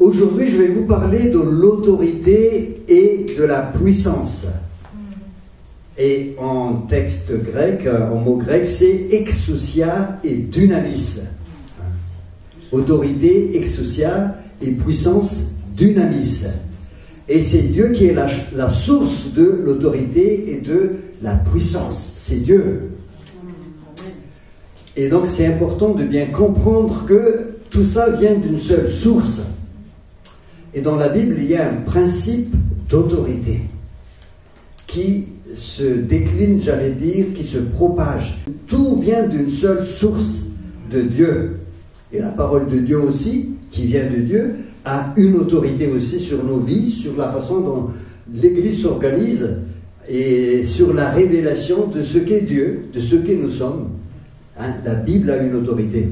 Aujourd'hui, je vais vous parler de l'autorité et de la puissance. Et en texte grec, en mot grec, c'est exousia et dynamis. Autorité, exousia et puissance, dynamis. Et c'est Dieu qui est la source de l'autorité et de la puissance. C'est Dieu. Et donc c'est important de bien comprendre que tout ça vient d'une seule source. Et dans la Bible, il y a un principe d'autorité qui se décline, j'allais dire, qui se propage. Tout vient d'une seule source, de Dieu. Et la parole de Dieu aussi, qui vient de Dieu, a une autorité aussi sur nos vies, sur la façon dont l'Église s'organise et sur la révélation de ce qu'est Dieu, de ce que nous sommes. Hein, la Bible a une autorité.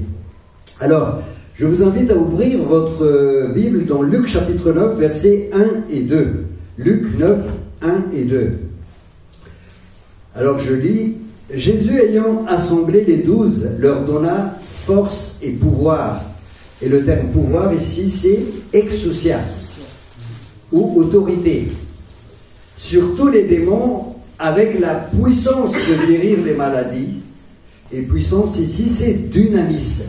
Alors, je vous invite à ouvrir votre Bible dans Luc chapitre 9, versets 1 et 2. Luc 9, 1 et 2. Alors je lis, « Jésus ayant assemblé les 12, leur donna force et pouvoir. » Et le terme pouvoir ici, c'est exousia, ou autorité. Sur tous les démons, avec la puissance de guérir les maladies. Et puissance ici, c'est dynamis.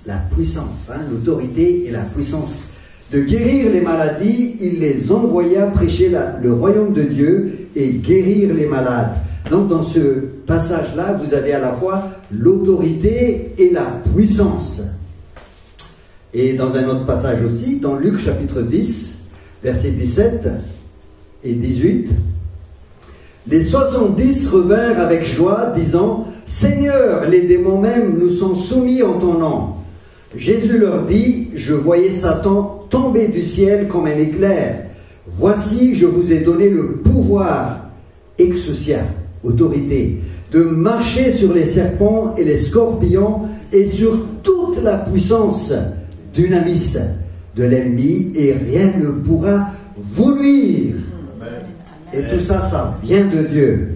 La puissance, hein, l'autorité et la puissance. De guérir les maladies, il les envoya prêcher le royaume de Dieu et guérir les malades. Donc dans ce passage-là, vous avez à la fois l'autorité et la puissance. Et dans un autre passage aussi, dans Luc chapitre 10, versets 17 et 18, les 70 revinrent avec joie, disant, « Seigneur, les démons même nous sont soumis en ton nom. » Jésus leur dit, « Je voyais Satan tomber du ciel comme un éclair. Voici, je vous ai donné le pouvoir, exousia, autorité, de marcher sur les serpents et les scorpions et sur toute la puissance dynamis de l'ennemi, et rien ne pourra vous nuire. » Et tout ça, ça vient de Dieu.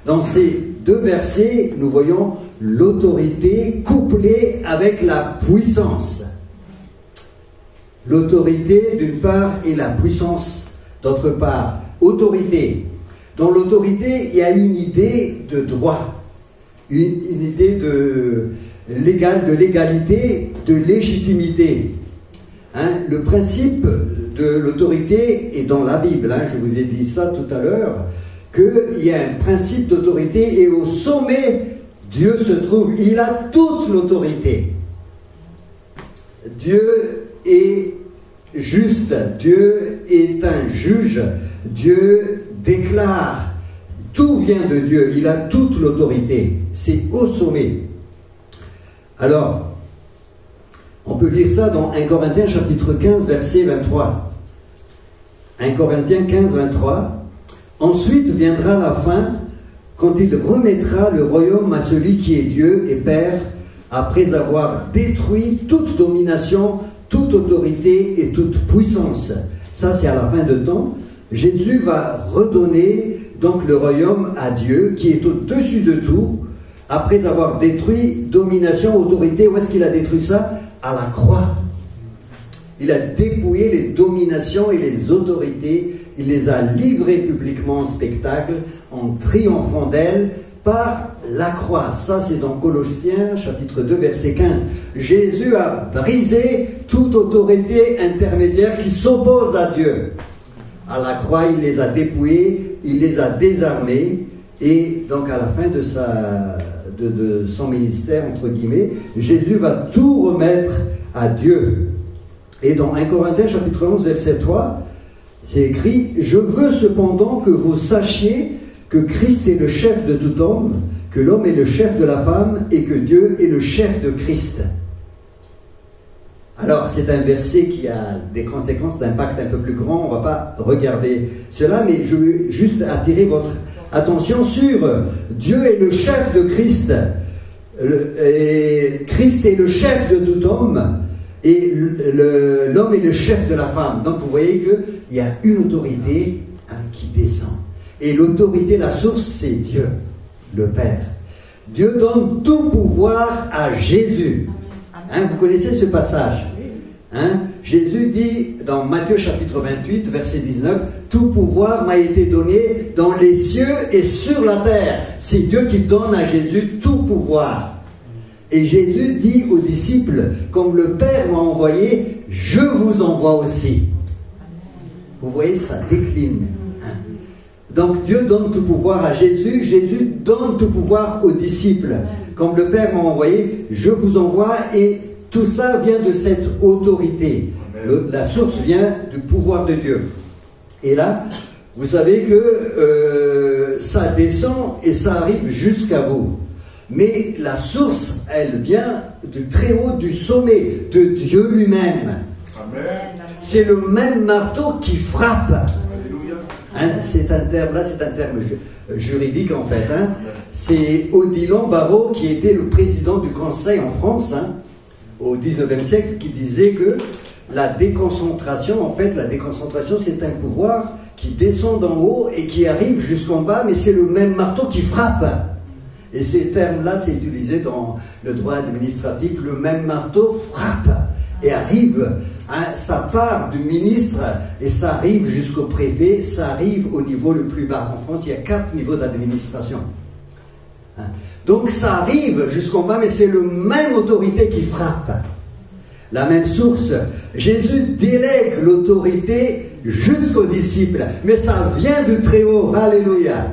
Dans ces deux versets, nous voyons l'autorité couplée avec la puissance. L'autorité d'une part et la puissance d'autre part. Autorité. Dans l'autorité, il y a une idée de droit, une idée de l'égalité, de légitimité. Hein, le principe de l'autorité est dans la Bible. Hein, je vous ai dit ça tout à l'heure, qu'il y a un principe d'autorité et au sommet, Dieu se trouve. Il a toute l'autorité. Dieu est juste. Dieu est un juge. Dieu déclare. Tout vient de Dieu. Il a toute l'autorité. C'est au sommet. Alors, on peut lire ça dans 1 Corinthiens chapitre 15, verset 23. 1 Corinthiens 15, 23. Ensuite viendra la fin, quand il remettra le royaume à celui qui est Dieu et Père, après avoir détruit toute domination, toute autorité et toute puissance. Ça, c'est à la fin de temps. Jésus va redonner donc le royaume à Dieu, qui est au-dessus de tout, après avoir détruit domination, autorité. Où est-ce qu'il a détruit ça? À la croix. Il a dépouillé les dominations et les autorités. Il les a livrées publiquement en spectacle, en triomphant d'elles par la croix. Ça, c'est dans Colossiens, chapitre 2, verset 15. Jésus a brisé toute autorité intermédiaire qui s'oppose à Dieu. À la croix, il les a dépouillés, il les a désarmés. Et donc, à la fin de son ministère, entre guillemets, Jésus va tout remettre à Dieu. Et dans 1 Corinthiens, chapitre 11, verset 3, c'est écrit, « Je veux cependant que vous sachiez que Christ est le chef de tout homme, que l'homme est le chef de la femme et que Dieu est le chef de Christ. » Alors, c'est un verset qui a des conséquences d'impact un peu plus grand. On ne va pas regarder cela, mais je veux juste attirer votre attention sur Dieu est le chef de Christ. Et Christ est le chef de tout homme. Et l'homme est le chef de la femme. Donc vous voyez qu'il y a une autorité qui descend. Et l'autorité, la source, c'est Dieu, le Père. Dieu donne tout pouvoir à Jésus. Hein, vous connaissez ce passage. Hein? Jésus dit dans Matthieu chapitre 28, verset 19, « Tout pouvoir m'a été donné dans les cieux et sur la terre. » C'est Dieu qui donne à Jésus tout pouvoir. Et Jésus dit aux disciples, « Comme le Père m'a envoyé, je vous envoie aussi. » Vous voyez, ça décline. Hein? Donc Dieu donne tout pouvoir à Jésus, Jésus donne tout pouvoir aux disciples. Comme le Père m'a envoyé, je vous envoie, et tout ça vient de cette autorité. La source vient du pouvoir de Dieu. Et là, vous savez que ça descend et ça arrive jusqu'à vous. Mais la source, elle vient du très haut, du sommet, de Dieu lui-même. C'est le même marteau qui frappe. Hein, c'est un terme, là c'est un terme juridique en fait. Hein. C'est Odilon Barrot qui était le président du Conseil en France, hein, au 19e siècle, qui disait que la déconcentration, en fait, la déconcentration c'est un pouvoir qui descend d'en haut et qui arrive jusqu'en bas, mais c'est le même marteau qui frappe. Et ces termes-là, c'est utilisé dans le droit administratif, le même marteau frappe et arrive. Hein, ça part du ministre et ça arrive jusqu'au préfet, ça arrive au niveau le plus bas. En France, il y a 4 niveaux d'administration. Hein, donc ça arrive jusqu'en bas, mais c'est le même autorité qui frappe. La même source. Jésus délègue l'autorité jusqu'aux disciples, mais ça vient du très haut. Alléluia.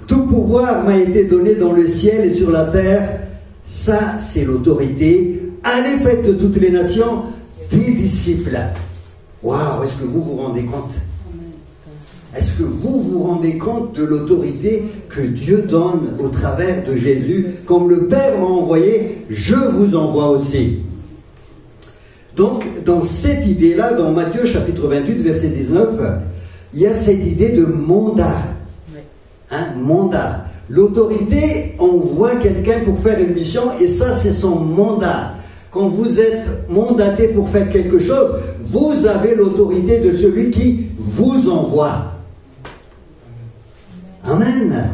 Tout pouvoir m'a été donné dans le ciel et sur la terre. Ça, c'est l'autorité. Allez, faites de toutes les nations des disciples. Waouh, est-ce que vous vous rendez compte? Est-ce que vous vous rendez compte de l'autorité que Dieu donne au travers de Jésus? Comme le Père m'a envoyé, je vous envoie aussi. Donc, dans cette idée-là, dans Matthieu chapitre 28, verset 19, il y a cette idée de mandat. Hein, mandat. L'autorité envoie quelqu'un pour faire une mission et ça, c'est son mandat. Quand vous êtes mandaté pour faire quelque chose, vous avez l'autorité de celui qui vous envoie. Amen.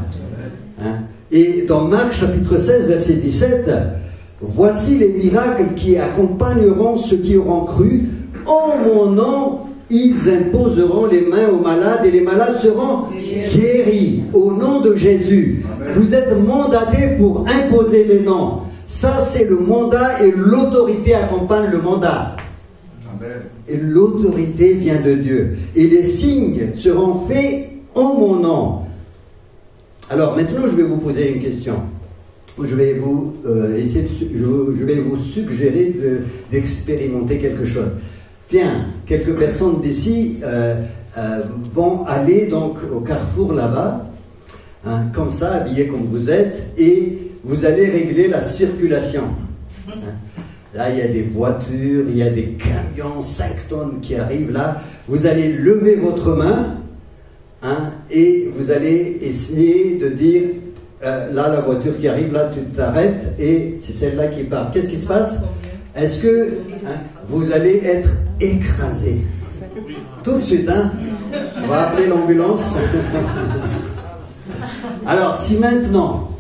Hein? Et dans Marc chapitre 16, verset 17, « Voici les miracles qui accompagneront ceux qui auront cru. En mon nom, ils imposeront les mains aux malades et les malades seront guéris. Au nom de Jésus. » Vous êtes mandaté pour imposer les noms. Ça, c'est le mandat et l'autorité accompagne le mandat. Amen. Et l'autorité vient de Dieu. Et les signes seront faits en mon nom. Alors, maintenant, je vais vous poser une question. Je vais vous, je vais vous suggérer d'expérimenter quelque chose. Tiens, quelques personnes d'ici vont aller donc au carrefour là-bas, hein, comme ça, habillés comme vous êtes, et vous allez régler la circulation. Hein. Là, il y a des voitures, il y a des camions, 5 tonnes qui arrivent là. Vous allez lever votre main, hein, et vous allez essayer de dire, là, la voiture qui arrive, là, tu t'arrêtes, et c'est celle-là qui part. Qu'est-ce qui se passe? Est-ce que vous allez être écrasé? Tout de suite, hein? On va appeler l'ambulance. Alors, si maintenant,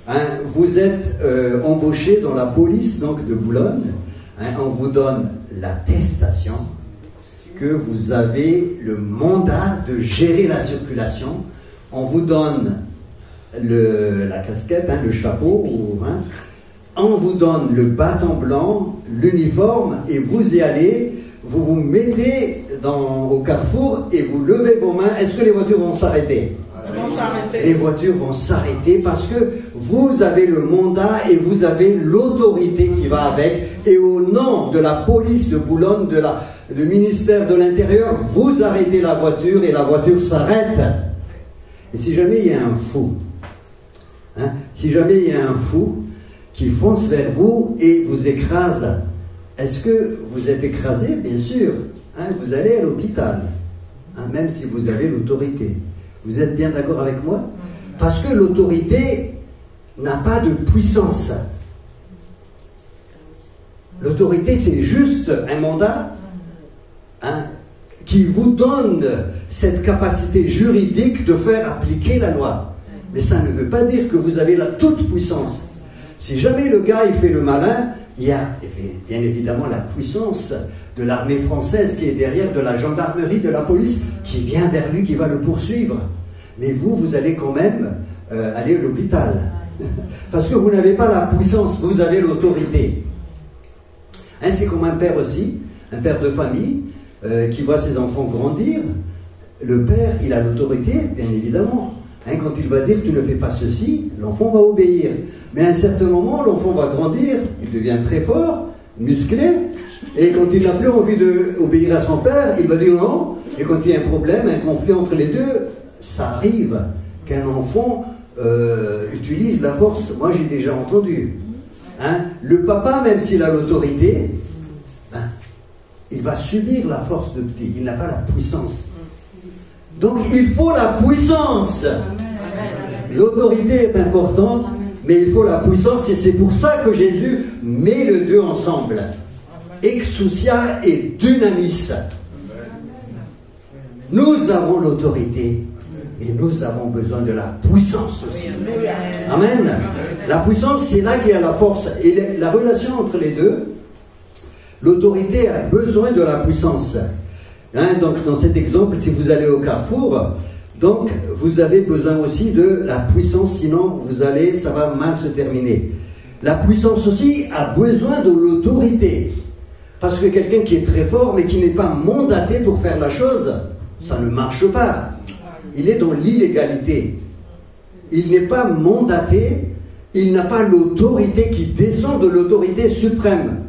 hein, vous êtes embauché dans la police donc, de Boulogne, hein, on vous donne l'attestation que vous avez le mandat de gérer la circulation, on vous donne la casquette, hein, le chapeau, hein, on vous donne le bâton blanc, l'uniforme, et vous y allez, vous vous mettez au carrefour et vous levez vos mains. Est-ce que les voitures vont s'arrêter? Les voitures vont s'arrêter parce que vous avez le mandat et vous avez l'autorité qui va avec. Et au nom de la police de Boulogne, du ministère de l'Intérieur, vous arrêtez la voiture et la voiture s'arrête. Et si jamais il y a un fou, hein, si jamais il y a un fou qui fonce vers vous et vous écrase, est-ce que vous êtes écrasé? Bien sûr. Hein, vous allez à l'hôpital, hein, même si vous avez l'autorité. Vous êtes bien d'accord avec moi? Parce que l'autorité n'a pas de puissance. L'autorité, c'est juste un mandat, hein, qui vous donne cette capacité juridique de faire appliquer la loi. Mais ça ne veut pas dire que vous avez la toute puissance. Si jamais le gars il fait le malin, Il y a bien évidemment la puissance de l'armée française qui est derrière, de la gendarmerie, de la police, qui vient vers lui, qui va le poursuivre. Mais vous allez quand même aller à l'hôpital. Parce que vous n'avez pas la puissance, vous avez l'autorité. Hein, c'est comme un père aussi, un père de famille, qui voit ses enfants grandir. Le père, il a l'autorité, bien évidemment. Hein, quand il va dire « tu ne fais pas ceci », l'enfant va obéir. Mais à un certain moment, l'enfant va grandir, il devient très fort, musclé, et quand il n'a plus envie d'obéir à son père, il va dire non. Et quand il y a un problème, un conflit entre les deux, ça arrive qu'un enfant utilise la force. Moi, j'ai déjà entendu. Hein, le papa, même s'il a l'autorité, il va subir la force de petit. Il n'a pas la puissance. Donc, il faut la puissance. L'autorité est importante, mais il faut la puissance, et c'est pour ça que Jésus met les deux ensemble. Exousia et dynamis. Nous avons l'autorité, et nous avons besoin de la puissance aussi. Amen. La puissance, c'est là qu'il y a la force. Et la relation entre les deux, l'autorité a besoin de la puissance. Hein, donc dans cet exemple, si vous allez au carrefour, donc vous avez besoin aussi de la puissance, sinon ça va mal se terminer. La puissance aussi a besoin de l'autorité. Parce que quelqu'un qui est très fort, mais qui n'est pas mandaté pour faire la chose, ça ne marche pas. Il est dans l'illégalité. Il n'est pas mandaté, il n'a pas l'autorité qui descend de l'autorité suprême.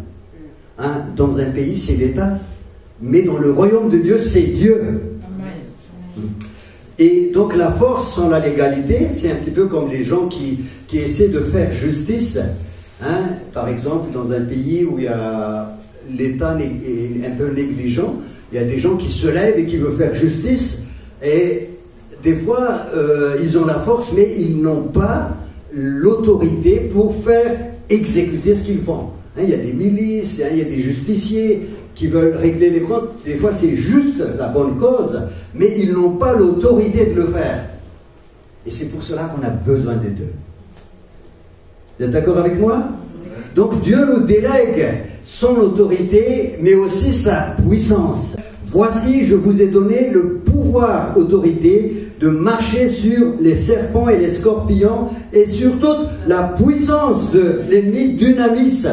Hein, dans un pays, c'est l'État. Mais dans le royaume de Dieu, c'est Dieu. Et donc la force sans la légalité, c'est un petit peu comme les gens qui essaient de faire justice. Hein, par exemple, dans un pays où il y a l'État est un peu négligent, il y a des gens qui se lèvent et qui veulent faire justice, et des fois ils ont la force, mais ils n'ont pas l'autorité pour faire exécuter ce qu'ils font. Hein, il y a des milices, hein, il y a des justiciers qui veulent régler les comptes. Des fois c'est juste la bonne cause, mais ils n'ont pas l'autorité de le faire. Et c'est pour cela qu'on a besoin des deux. Vous êtes d'accord avec moi? Donc Dieu nous délègue son autorité, mais aussi sa puissance. Voici, je vous ai donné le pouvoir, autorité, de marcher sur les serpents et les scorpions, et sur toute la puissance de l'ennemi dynamis.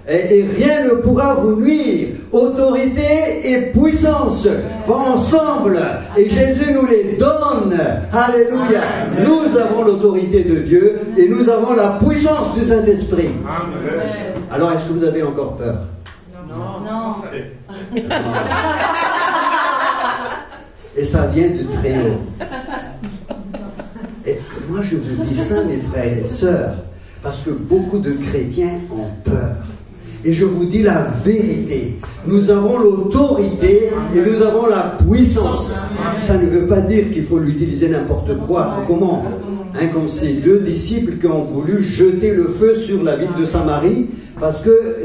Et rien ne pourra vous nuire. Autorité et puissance vont ensemble, et Jésus nous les donne. Alléluia. Nous avons l'autorité de Dieu, et nous avons la puissance du Saint-Esprit. Alors, est-ce que vous avez encore peur? Non. Et ça vient de très haut. Et moi, je vous dis ça, mes frères et sœurs, parce que beaucoup de chrétiens ont peur. Et je vous dis la vérité. Nous avons l'autorité et nous avons la puissance. Ça ne veut pas dire qu'il faut l'utiliser n'importe quoi. Comment? Hein, comme ces deux disciples qui ont voulu jeter le feu sur la ville de Samarie, parce que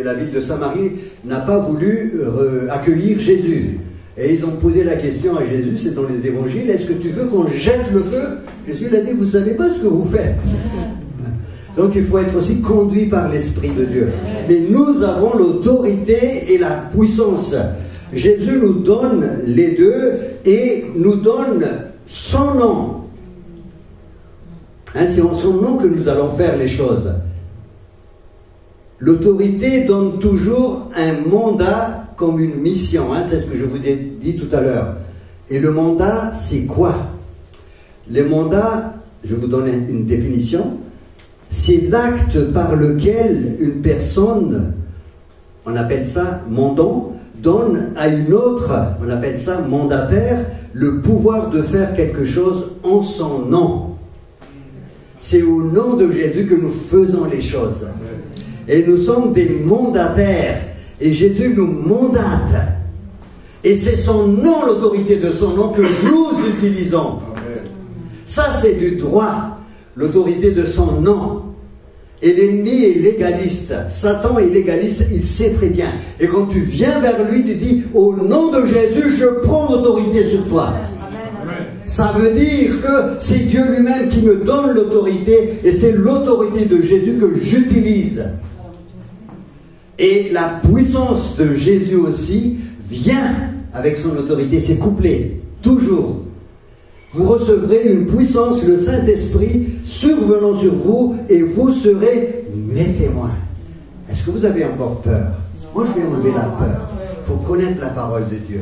la ville de Samarie n'a pas voulu accueillir Jésus. Et ils ont posé la question à Jésus, c'est dans les évangiles, est-ce que tu veux qu'on jette le feu? Jésus a dit, vous ne savez pas ce que vous faites. Donc il faut être aussi conduit par l'Esprit de Dieu. Mais nous avons l'autorité et la puissance. Jésus nous donne les deux et nous donne son nom. Hein, c'est en son nom que nous allons faire les choses. L'autorité donne toujours un mandat comme une mission. Hein, c'est ce que je vous ai dit tout à l'heure. Et le mandat, c'est quoi? Le mandat, je vous donne une définition. C'est l'acte par lequel une personne, on appelle ça mandant, donne à une autre, on appelle ça mandataire, le pouvoir de faire quelque chose en son nom. C'est au nom de Jésus que nous faisons les choses. Et nous sommes des mandataires. Et Jésus nous mandate. Et c'est son nom, l'autorité de son nom, que nous utilisons. Ça, c'est du droit. L'autorité de son nom. Et l'ennemi est légaliste. Satan est légaliste, il sait très bien. Et quand tu viens vers lui, tu dis, au nom de Jésus, je prends l'autorité sur toi. Amen. Ça veut dire que c'est Dieu lui-même qui me donne l'autorité, et c'est l'autorité de Jésus que j'utilise. Et la puissance de Jésus aussi vient avec son autorité. C'est couplé, toujours. Vous recevrez une puissance, le Saint-Esprit, survenant sur vous, et vous serez mes témoins. Est-ce que vous avez encore peur? Moi, je vais enlever la peur. Il faut connaître la parole de Dieu.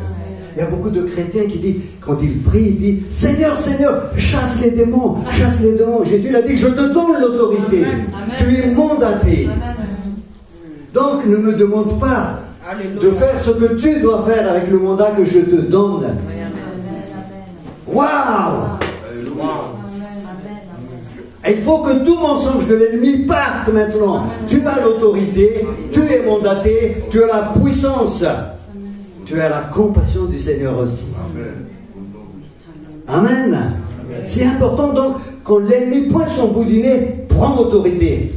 Il y a beaucoup de chrétiens qui disent, quand ils prient, ils disent, Seigneur, Seigneur, chasse les démons, chasse les démons. Jésus a dit, je te donne l'autorité. Tu es mandaté. Donc, ne me demande pas de faire ce que tu dois faire avec le mandat que je te donne. Waouh! Il faut que tout mensonge de l'ennemi parte maintenant. Tu as l'autorité, tu es mandaté, tu as la puissance, tu as la compassion du Seigneur aussi. Amen. C'est important donc, quand l'ennemi pointe son bout du nez, prends l'autorité.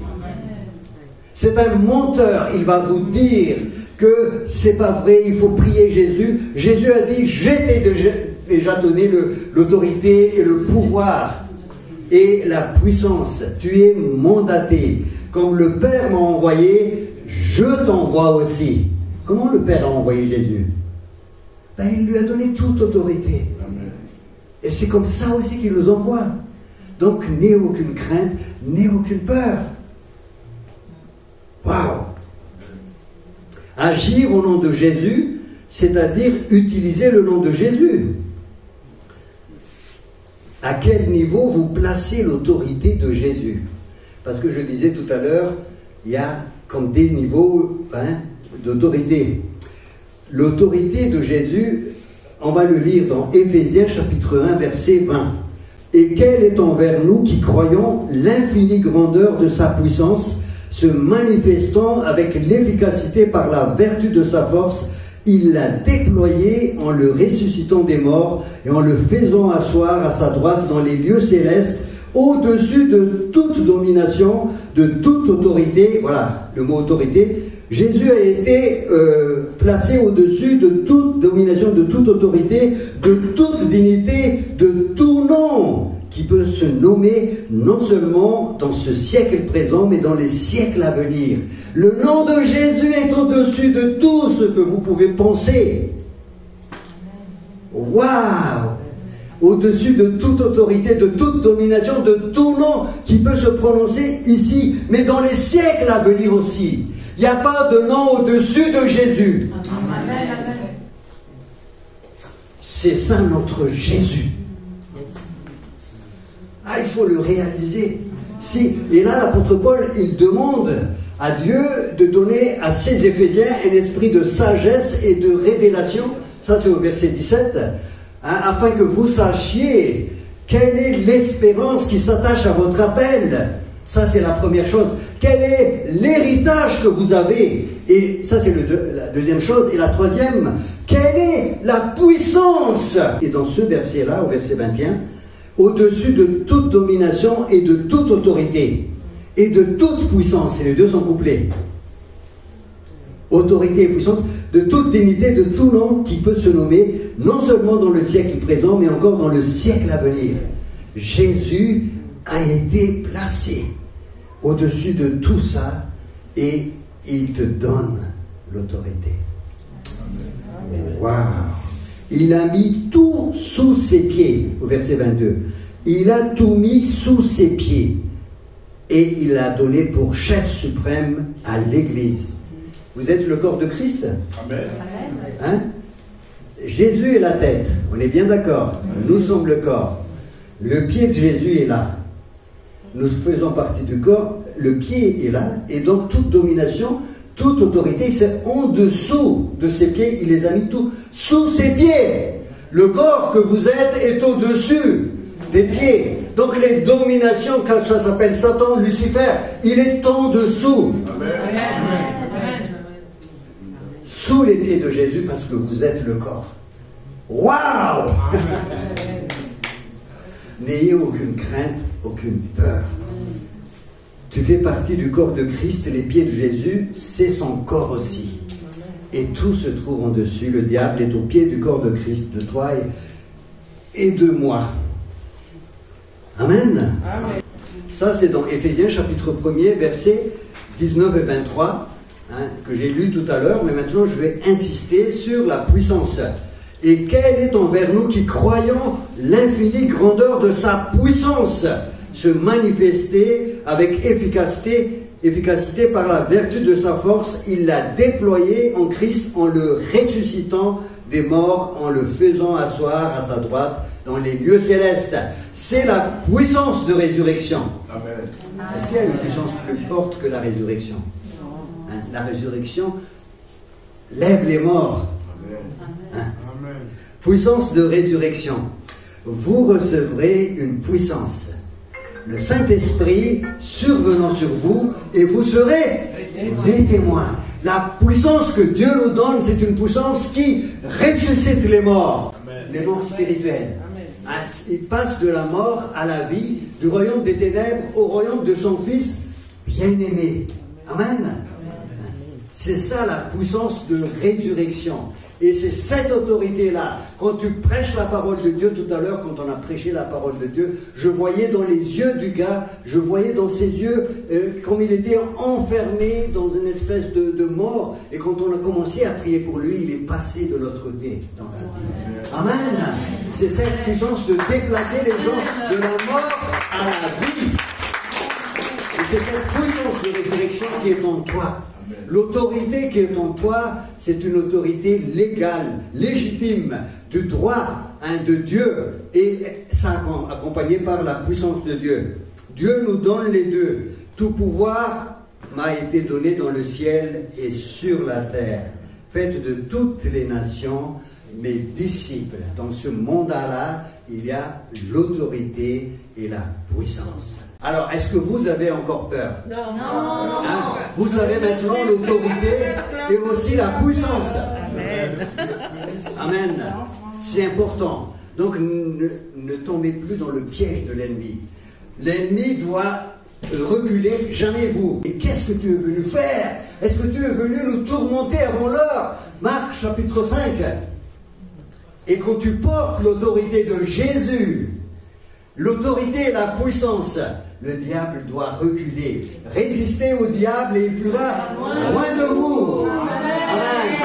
C'est un menteur, il va vous dire que c'est pas vrai, il faut prier Jésus. Jésus a dit, je t'ai déjà donné l'autorité et le pouvoir et la puissance. Tu es mandaté. Comme le Père m'a envoyé, je t'envoie aussi. Comment le Père a envoyé Jésus? Ben, il lui a donné toute autorité. Amen. Et c'est comme ça aussi qu'il nous envoie. Donc, n'aie aucune crainte, n'aie aucune peur. Waouh! Agir au nom de Jésus, c'est-à-dire utiliser le nom de Jésus. À quel niveau vous placez l'autorité de Jésus? Parce que je disais tout à l'heure, il y a comme des niveaux d'autorité. L'autorité de Jésus, on va le lire dans Éphésiens chapitre 1, verset 20. Et quelle est envers nous qui croyons l'infinie grandeur de sa puissance, se manifestant avec l'efficacité par la vertu de sa force, il l'a déployé en le ressuscitant des morts et en le faisant asseoir à sa droite dans les lieux célestes, au-dessus de toute domination, de toute autorité. Voilà, le mot autorité. Jésus a été placé au-dessus de toute domination, de toute autorité, de toute dignité, de tout nom qui peut se nommer non seulement dans ce siècle présent, mais dans les siècles à venir. Le nom de Jésus est au-dessus de tout ce que vous pouvez penser. Waouh! Au-dessus de toute autorité, de toute domination, de tout nom qui peut se prononcer ici, mais dans les siècles à venir aussi. Il n'y a pas de nom au-dessus de Jésus. Amen. C'est ça notre Jésus. Ah, il faut le réaliser. Et là, l'apôtre Paul, il demande à Dieu de donner à ses Éphésiens un esprit de sagesse et de révélation. Ça, c'est au verset 17. Afin que vous sachiez quelle est l'espérance qui s'attache à votre appel. Ça, c'est la première chose. Quel est l'héritage que vous avez? Et ça, c'est la deuxième chose. Et la troisième, quelle est la puissance? Et dans ce verset-là, au verset 21, au-dessus de toute domination et de toute autorité, et de toute puissance, et les deux sont couplés. Autorité et puissance, de toute dignité, de tout nom qui peut se nommer, non seulement dans le siècle présent, mais encore dans le siècle à venir. Jésus a été placé au-dessus de tout ça, et il te donne l'autorité. Waouh! Il a mis tout sous ses pieds, au verset 22. Il a tout mis sous ses pieds. Et il l'a donné pour chef suprême à l'Église. Vous êtes le corps de Christ? Amen. Hein? Jésus est la tête. On est bien d'accord? Nous sommes le corps. Le pied de Jésus est là. Nous faisons partie du corps. Le pied est là. Et donc toute domination, toute autorité, c'est en dessous de ses pieds. Il les a mis tous sous ses pieds. Le corps que vous êtes est au-dessus des pieds. Donc les dominations, quand ça s'appelle Satan, Lucifer, il est en dessous. Amen. Sous les pieds de Jésus, parce que vous êtes le corps. Waouh! N'ayez aucune crainte, aucune peur. Tu fais partie du corps de Christ, et les pieds de Jésus, c'est son corps aussi. Et tout se trouve en dessus. Le diable est au pied du corps de Christ, de toi et de moi. Amen. Amen. Ça, c'est dans Éphésiens chapitre 1er, versets 19 et 23. que j'ai lu tout à l'heure, mais maintenant je vais insister sur la puissance. Et quelle est envers nous qui croyons l'infinie grandeur de sa puissance, se manifester avec efficacité par la vertu de sa force, il l'a déployé en Christ en le ressuscitant des morts, en le faisant asseoir à sa droite dans les lieux célestes. C'est la puissance de résurrection. Amen. Est-ce qu'il y a une puissance plus forte que la résurrection? La résurrection lève les morts. Amen. Puissance de résurrection. Vous recevrez une puissance. Le Saint-Esprit survenant sur vous, et vous serez des témoins. La puissance que Dieu nous donne, c'est une puissance qui ressuscite les morts, les morts spirituelles. Il passe de la mort à la vie, du royaume des ténèbres au royaume de son Fils bien-aimé. Amen. C'est ça la puissance de résurrection. Et c'est cette autorité-là. Quand tu prêches la parole de Dieu, tout à l'heure, quand on a prêché la parole de Dieu, je voyais dans les yeux du gars, je voyais dans ses yeux comme il était enfermé dans une espèce de mort. Et quand on a commencé à prier pour lui, il est passé de l'autre côté dans la vie. Amen. C'est cette puissance de déplacer les gens de la mort à la vie. Et c'est cette puissance de résurrection qui est en toi. L'autorité qui est en toi, c'est une autorité légale, légitime, du droit de Dieu, et ça accompagné par la puissance de Dieu. Dieu nous donne les deux. Tout pouvoir m'a été donné dans le ciel et sur la terre. Faites de toutes les nations mes disciples. Dans ce mandat-là, il y a l'autorité et la puissance. Alors, est-ce que vous avez encore peur? Non. Vous avez maintenant l'autorité et aussi la puissance. Amen. C'est important. Donc, ne tombez plus dans le piège de l'ennemi. L'ennemi doit reculer, jamais vous. Et qu'est-ce que tu es venu faire? Est-ce que tu es venu nous tourmenter avant l'heure? Marc chapitre 5. Et quand tu portes l'autorité de Jésus, l'autorité et la puissance, le diable doit reculer. Résistez au diable et il fuira loin de vous. Amen.